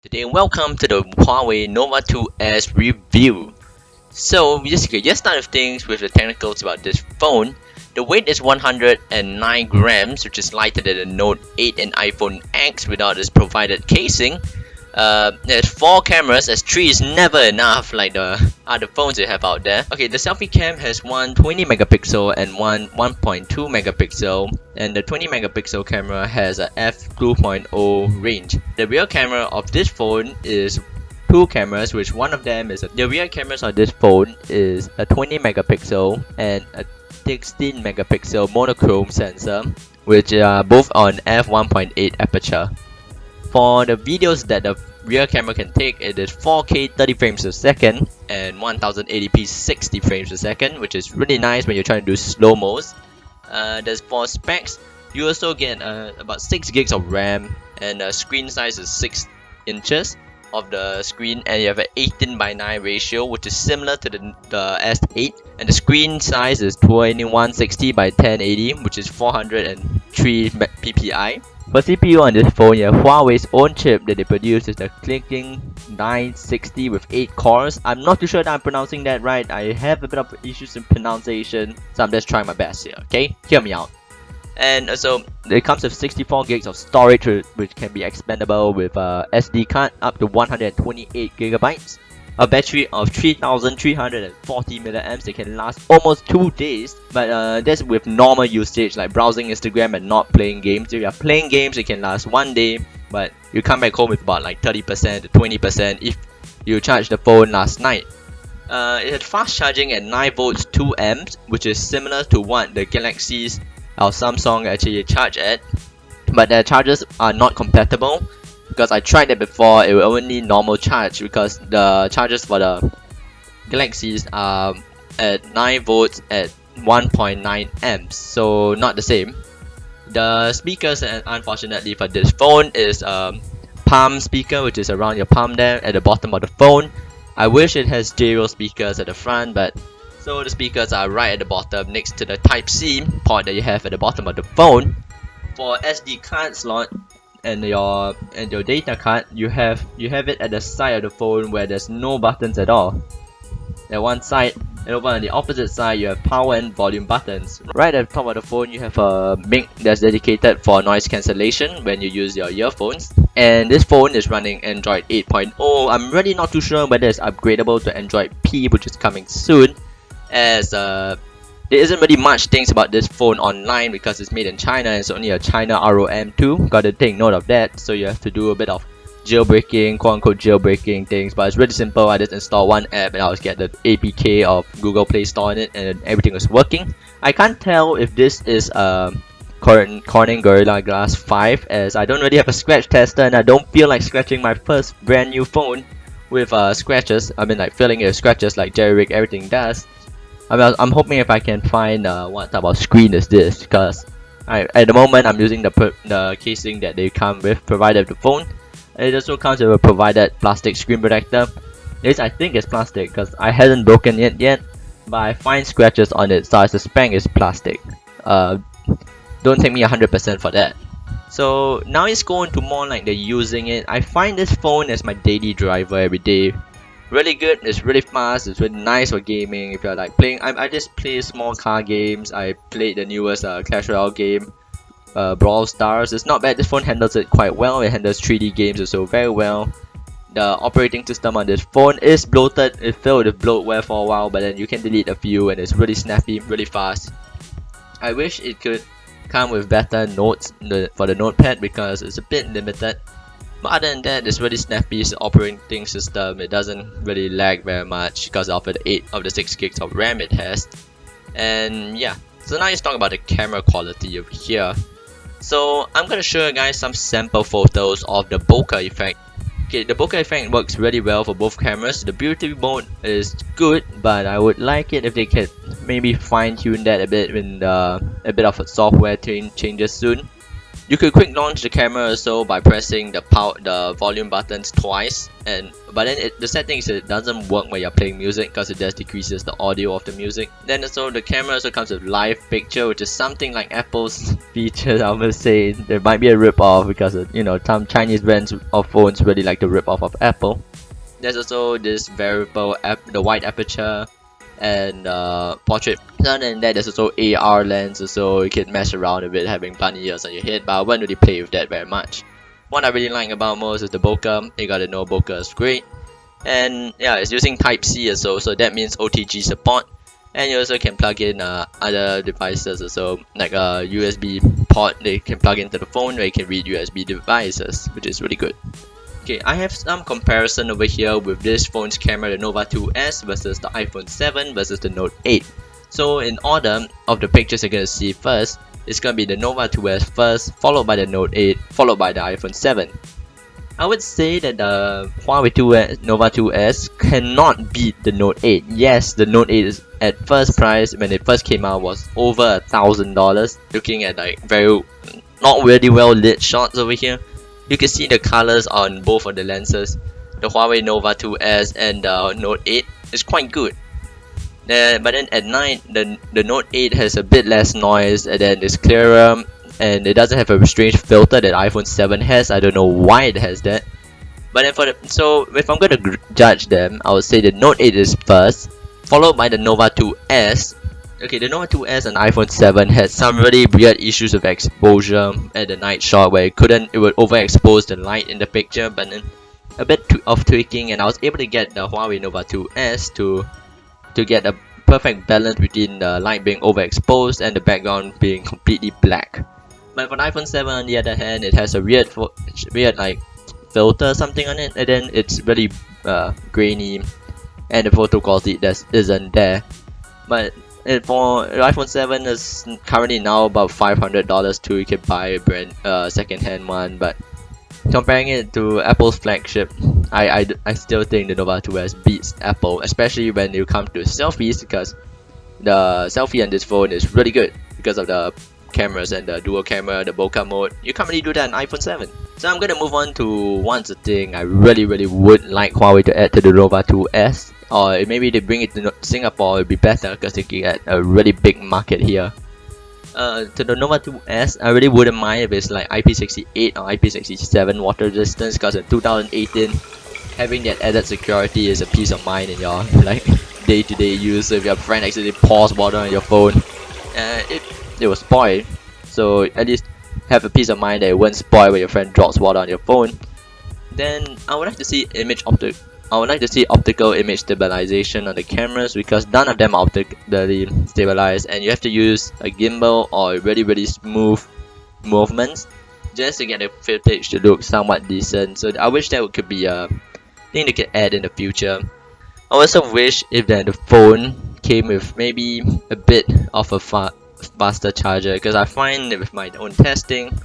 Today, welcome to the Huawei Nova 2S review. So, basically, just start with things with the technicals about this phone. The weight is 109 grams, which is lighter than the Note 8 and iPhone X without its provided casing. There's 4 cameras, as 3 is never enough like the other phones they have out there. Okay, the selfie cam has one 20 megapixel and one 1.2 megapixel, and the 20 megapixel camera has a f2.0 range. The rear camera of this phone is 2 cameras, which one of them is the rear cameras on this phone is a 20 megapixel and a 16 megapixel monochrome sensor, which are both on f1.8 aperture. For the videos that the rear camera can take, it is 4K 30 frames per second and 1080p 60 frames per second, which is really nice when you're trying to do slow-mos. There's 4 specs. You also get about 6 gigs of RAM, and the screen size is 6 inches of the screen, and you have an 18:9 ratio, which is similar to the S8, and the screen size is 2160 by 1080, which is 403 ppi. For CPU on this phone, you have Huawei's own chip that they produce is the Kingston 960 with 8 cores. I'm not too sure that I'm pronouncing that right. I have a bit of issues in pronunciation, so I'm just trying my best here, okay? Hear me out. And also, it comes with 64 gigs of storage, which can be expandable with SD card up to 128 gigabytes. A battery of 3340 milliamps. It can last almost 2 days, but that's with normal usage like browsing Instagram and not playing games. If you are playing games, it can last 1 day, but you come back home with about like 30% to 20% if you charge the phone last night. It has fast charging at 9 volts 2 amps, which is similar to what the Galaxies or Samsung actually charge at, but their chargers are not compatible. Because I tried it before, it will only normal charge because the chargers for the Galaxies are at 9 volts at 1.9 amps, so not the same. The speakers, unfortunately for this phone, is palm speaker, which is around your palm there at the bottom of the phone. I wish it has stereo speakers at the front, but so the speakers are right at the bottom next to the Type-C port that you have at the bottom of the phone. For SD card slot and your data card, you have it at the side of the phone where there's no buttons at all. At one side, and over on the opposite side, you have power and volume buttons. Right at the top of the phone, you have a mic that's dedicated for noise cancellation when you use your earphones. And this phone is running Android 8.0. I'm really not too sure whether it's upgradable to Android P, which is coming soon, as there isn't really much things about this phone online because it's made in China and it's only a China ROM too. Gotta take note of that, so you have to do a bit of jailbreaking, quote-unquote jailbreaking things, but it's really simple. I just install one app and I'll get the APK of Google Play Store on it, and everything was working. I can't tell if this is Corning Gorilla Glass 5, as I don't really have a scratch tester and I don't feel like scratching my first brand new phone with scratches. I mean, like filling it with scratches like jerry-rig everything does. I'm hoping if I can find what type of screen is this, because at the moment I'm using the casing that they come with provided with the phone. It also comes with a provided plastic screen protector. This I think is plastic because I haven't broken it yet, but I find scratches on it, so I suspect it's plastic. Don't take me 100% for that. So now it's going to more like the using it. I find this phone as my daily driver every day. Really good, it's really fast, it's really nice for gaming. If you're like playing, I just play small car games. I played the newest Clash Royale game, Brawl Stars. It's not bad, this phone handles it quite well. It handles 3D games also very well. The operating system on this phone is bloated, it filled with bloatware for a while, but then you can delete a few and it's really snappy, really fast. I wish it could come with better notes for the notepad because it's a bit limited. But other than that, it's really snappy operating system. It doesn't really lag very much because of the 8 of the 6 gigs of RAM it has. And yeah, so now let's talk about the camera quality over here. So I'm gonna show you guys some sample photos of the bokeh effect. Okay, the bokeh effect works really well for both cameras. The beauty mode is good, but I would like it if they could maybe fine-tune that a bit when a bit of a software changes soon. You could quick launch the camera also by pressing the volume buttons twice, but then the sad thing is it doesn't work when you're playing music because it just decreases the audio of the music. Then also the camera also comes with live picture, which is something like Apple's features. I must say there might be a rip off because some Chinese brands of phones really like to rip off of Apple. There's also this variable the wide aperture and portrait. Other than that, there's also AR lens, so you can mess around a bit having bunny ears on your head, but I won't really play with that very much. What I really like about most is the bokeh. You gotta know bokeh is great, and yeah, it's using Type-C also, so that means OTG support. And you also can plug in other devices also, like a USB port they can plug into the phone where you can read USB devices, which is really good. Okay, I have some comparison over here with this phone's camera, the Nova 2S versus the iPhone 7 versus the Note 8. So in order of the pictures you're going to see first, it's going to be the Nova 2S first, followed by the Note 8, followed by the iPhone 7. I would say that the Huawei Nova 2S cannot beat the Note 8. Yes, the Note 8 is at first price when it first came out was over $1,000. Looking at like very not really well lit shots over here. You can see the colors on both of the lenses. The Huawei Nova 2S and the Note 8 is quite good. But then at night, the Note 8 has a bit less noise and then it's clearer, and it doesn't have a strange filter that iPhone 7 has. I don't know why it has that. But then so if I'm going to judge them, I would say the Note 8 is first, followed by the Nova 2S. Okay, the Nova 2S and iPhone 7 had some really weird issues with exposure at the night shot where it would overexpose the light in the picture, but then a bit of tweaking and I was able to get the Huawei Nova 2S to get a perfect balance between the light being overexposed and the background being completely black. But for the iPhone 7 on the other hand, it has a weird like filter something on it, and then it's really grainy and the photo quality isn't there. But for the iPhone 7 is currently now about $500 too. You can buy a brand second-hand one, but comparing it to Apple's flagship, I still think the Nova 2S beats Apple, especially when you come to selfies, because the selfie on this phone is really good because of the cameras and the dual camera, the bokeh mode. You can't really do that on iPhone 7. So I'm gonna move on to one thing I really would like Huawei to add to the Nova 2S, or maybe they bring it to Singapore. It'd be better because they can get a really big market here. To the Nova 2S, I really wouldn't mind if it's like IP68 or IP67 water resistance, because in 2018, having that added security is a peace of mind in your like day-to-day use. So if your friend accidentally pours water on your phone, it will spoil. So at least have a peace of mind that it won't spoil when your friend drops water on your phone. Then I would like to see optical image stabilization on the cameras, because none of them are optically stabilized, and you have to use a gimbal or really smooth movements just to get the footage to look somewhat decent. So I wish that could be a thing they could add in the future. I also wish if the phone came with maybe a bit of a faster charger, because I find that with my own testing,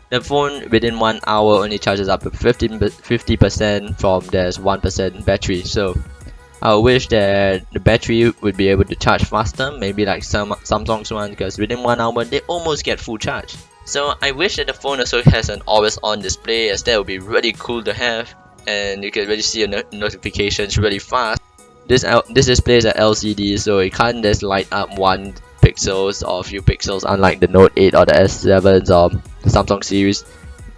the phone within 1 hour only charges up to 50% from there's 1% battery. So I wish that the battery would be able to charge faster, maybe like Samsung's one, because within 1 hour they almost get full charge. So I wish that the phone also has an always on display, as that would be really cool to have, and you can really see your notifications really fast. This display is an LCD, so it can't just light up 1 pixels or a few pixels, unlike the Note 8 or the S7s or the Samsung series,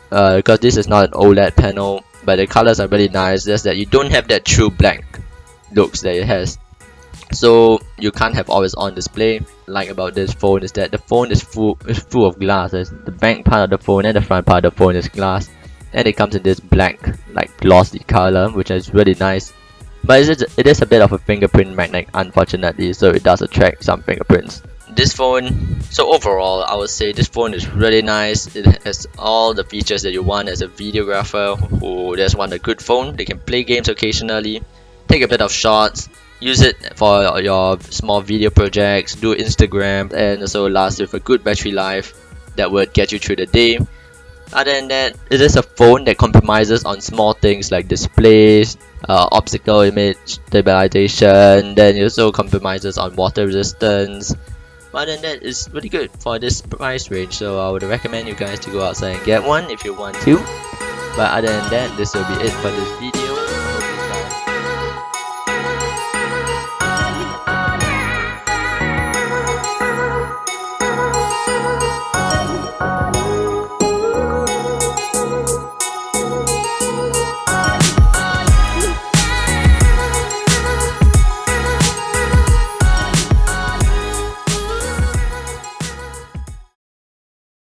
because this is not an OLED panel, but the colors are really nice, just that you don't have that true black looks that it has. So you can't have always on display. Like about this phone is that the phone is full of glass. The back part of the phone and the front part of the phone is glass, and it comes in this black like glossy color, which is really nice. But it is a bit of a fingerprint magnet, unfortunately, so it does attract some fingerprints. This phone, so overall I would say this phone is really nice. It has all the features that you want as a videographer who just want a good phone. They can play games occasionally, take a bit of shots, use it for your small video projects, do Instagram, and also last with a good battery life that would get you through the day. Other than that, it is a phone that compromises on small things like displays, optical image stabilization. Then it also compromises on water resistance, But other than that, it's really good for this price range, so I would recommend you guys to go outside and get one if you want to. But other than that, this will be it for this video.